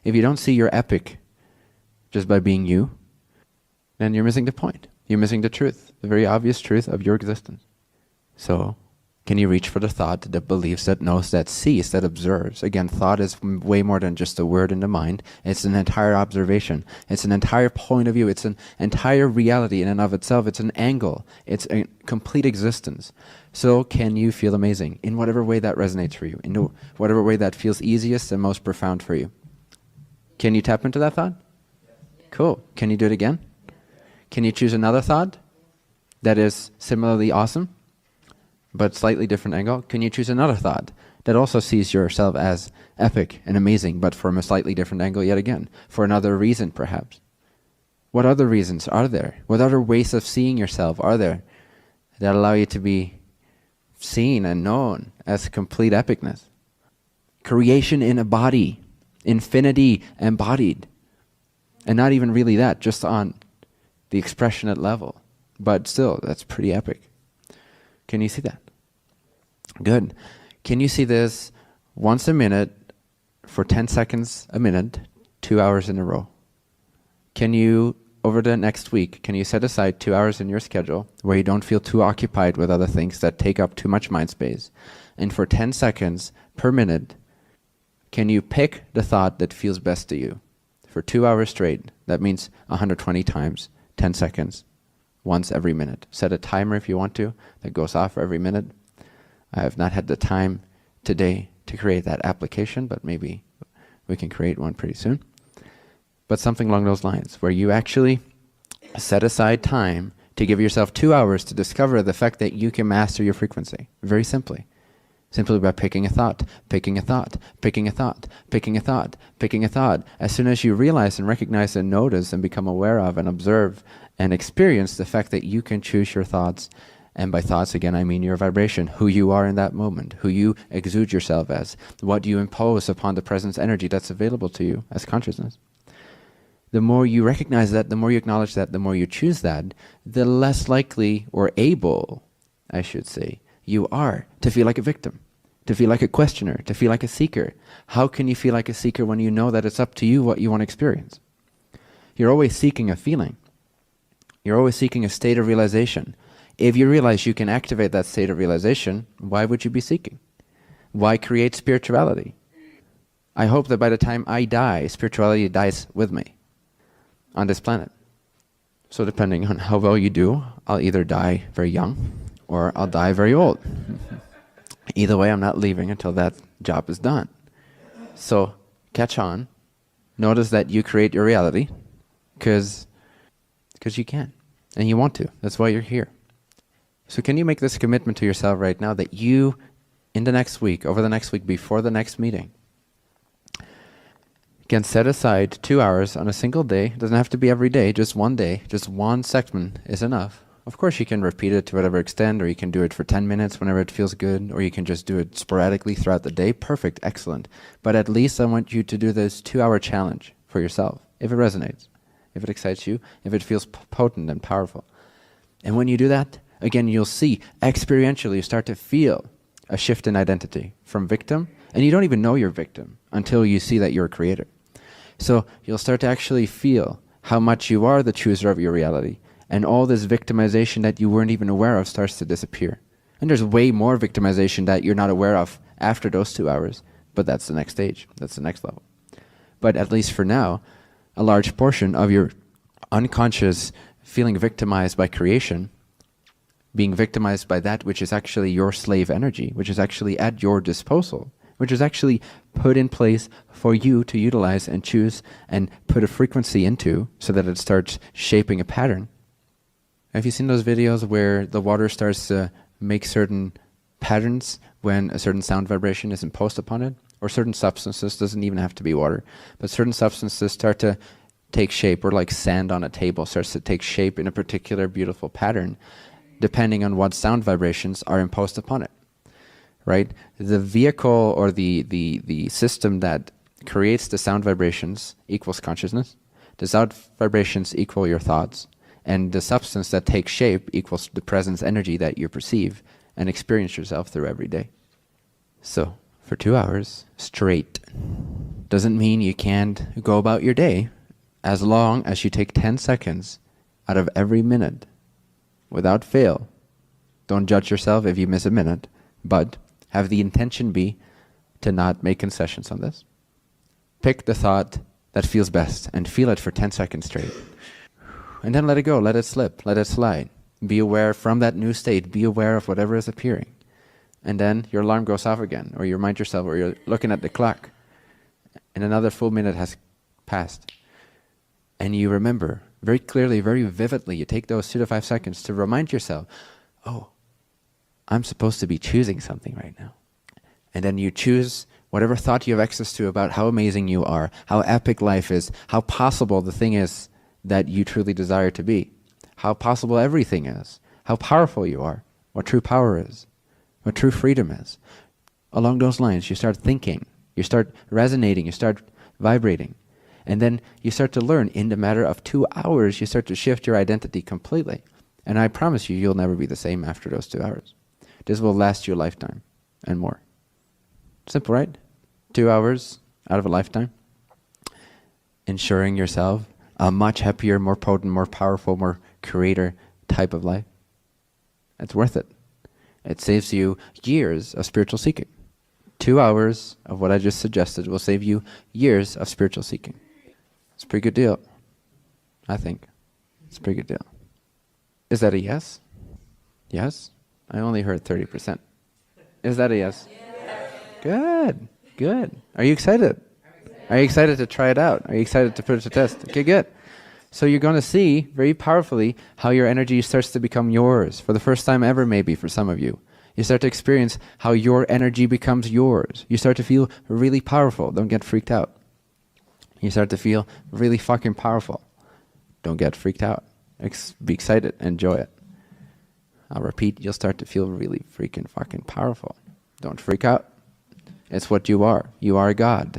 If you don't see you're epic just by being you, then you're missing the point. You're missing the truth, the very obvious truth of your existence. So, can you reach for the thought that believes, that knows, that sees, that observes? Again, thought is way more than just a word in the mind. It's an entire observation. It's an entire point of view. It's an entire reality in and of itself. It's an angle. It's a complete existence. So can you feel amazing in whatever way that resonates for you, in whatever way that feels easiest and most profound for you? Can you tap into that thought? Cool. Can you do it again? Can you choose another thought that is similarly awesome, but slightly different angle? Can you choose another thought that also sees yourself as epic and amazing, but from a slightly different angle yet again, for another reason perhaps? What other reasons are there? What other ways of seeing yourself are there that allow you to be seen and known as complete epicness? Creation in a body, infinity embodied. And not even really that, just on the expressionate level. But still, that's pretty epic. Can you see that? Good. Can you see this once a minute for 10 seconds a minute, 2 hours in a row? Can you, over the next week, can you set aside 2 hours in your schedule where you don't feel too occupied with other things that take up too much mind space? And for 10 seconds per minute, can you pick the thought that feels best to you? For 2 hours straight, that means 120 times, 10 seconds, once every minute. Set a timer if you want to, that goes off for every minute. I have not had the time today to create that application, but maybe we can create one pretty soon. But something along those lines, where you actually set aside time to give yourself 2 hours to discover the fact that you can master your frequency, very simply. Simply by picking a thought, picking a thought, picking a thought, picking a thought, picking a thought. As soon as you realize and recognize and notice and become aware of and observe and experience the fact that you can choose your thoughts, and by thoughts again I mean your vibration, who you are in that moment, who you exude yourself as, what you impose upon the presence energy that's available to you as consciousness. The more you recognize that, the more you acknowledge that, the more you choose that, the less likely or able, I should say, you are to feel like a victim, to feel like a questioner, to feel like a seeker. How can you feel like a seeker when you know that it's up to you what you want to experience? You're always seeking a feeling. You're always seeking a state of realization. If you realize you can activate that state of realization, why would you be seeking? Why create spirituality? I hope that by the time I die, spirituality dies with me on this planet. So depending on how well you do, I'll either die very young or I'll die very old. Either way, I'm not leaving until that job is done. So catch on. Notice that you create your reality because you can and you want to. That's why you're here. So can you make this commitment to yourself right now that you, in the next week, over the next week, before the next meeting, can set aside 2 hours on a single day. It doesn't have to be every day, just one day, just one segment is enough. Of course, you can repeat it to whatever extent, or you can do it for 10 minutes whenever it feels good, or you can just do it sporadically throughout the day. Perfect, excellent. But at least I want you to do this 2-hour challenge for yourself, if it resonates, if it excites you, if it feels potent and powerful. And when you do that, again, you'll see, experientially, you start to feel a shift in identity from victim, and you don't even know you're victim until you see that you're a creator. So you'll start to actually feel how much you are the chooser of your reality. And all this victimization that you weren't even aware of starts to disappear. And there's way more victimization that you're not aware of after those 2 hours. But that's the next stage. That's the next level. But at least for now, a large portion of your unconscious feeling victimized by creation, being victimized by that which is actually your slave energy, which is actually at your disposal, which is actually put in place for you to utilize and choose and put a frequency into so that it starts shaping a pattern. Have you seen those videos where the water starts to make certain patterns when a certain sound vibration is imposed upon it? Or certain substances, doesn't even have to be water, but certain substances start to take shape, or like sand on a table starts to take shape in a particular beautiful pattern, depending on what sound vibrations are imposed upon it. Right? The vehicle or the system that creates the sound vibrations equals consciousness. The sound vibrations equal your thoughts. And the substance that takes shape equals the presence energy that you perceive and experience yourself through every day. So, for 2 hours straight, doesn't mean you can't go about your day as long as you take 10 seconds out of every minute without fail. Don't judge yourself if you miss a minute, but have the intention be to not make concessions on this. Pick the thought that feels best and feel it for 10 seconds straight. And then let it go, let it slip, let it slide. Be aware from that new state, be aware of whatever is appearing. And then your alarm goes off again, or you remind yourself, or you're looking at the clock, and another full minute has passed. And you remember very clearly, very vividly, you take those 2 to 5 seconds to remind yourself, oh, I'm supposed to be choosing something right now. And then you choose whatever thought you have access to about how amazing you are, how epic life is, how possible the thing is that you truly desire to be, how possible everything is, how powerful you are, what true power is, what true freedom is. Along those lines, you start thinking, you start resonating, you start vibrating. And then you start to learn in the matter of 2 hours, you start to shift your identity completely. And I promise you, you'll never be the same after those 2 hours. This will last you a lifetime and more. Simple, right? 2 hours out of a lifetime. Ensuring yourself a much happier, more potent, more powerful, more creator type of life. It's worth it. It saves you years of spiritual seeking. 2 hours of what I just suggested will save you years of spiritual seeking. It's a pretty good deal, I think. It's a pretty good deal. Is that a yes? Yes? I only heard 30%. Is that a yes? Yes. Good, good. Are you excited? Are you excited to try it out? Are you excited to put it to test? Okay, good. So you're going to see very powerfully how your energy starts to become yours for the first time ever, maybe for some of you. You start to experience how your energy becomes yours. You start to feel really powerful. Don't get freaked out. You start to feel really fucking powerful. Don't get freaked out. Be excited. Enjoy it. I'll repeat, you'll start to feel really freaking fucking powerful. Don't freak out. It's what you are. You are God.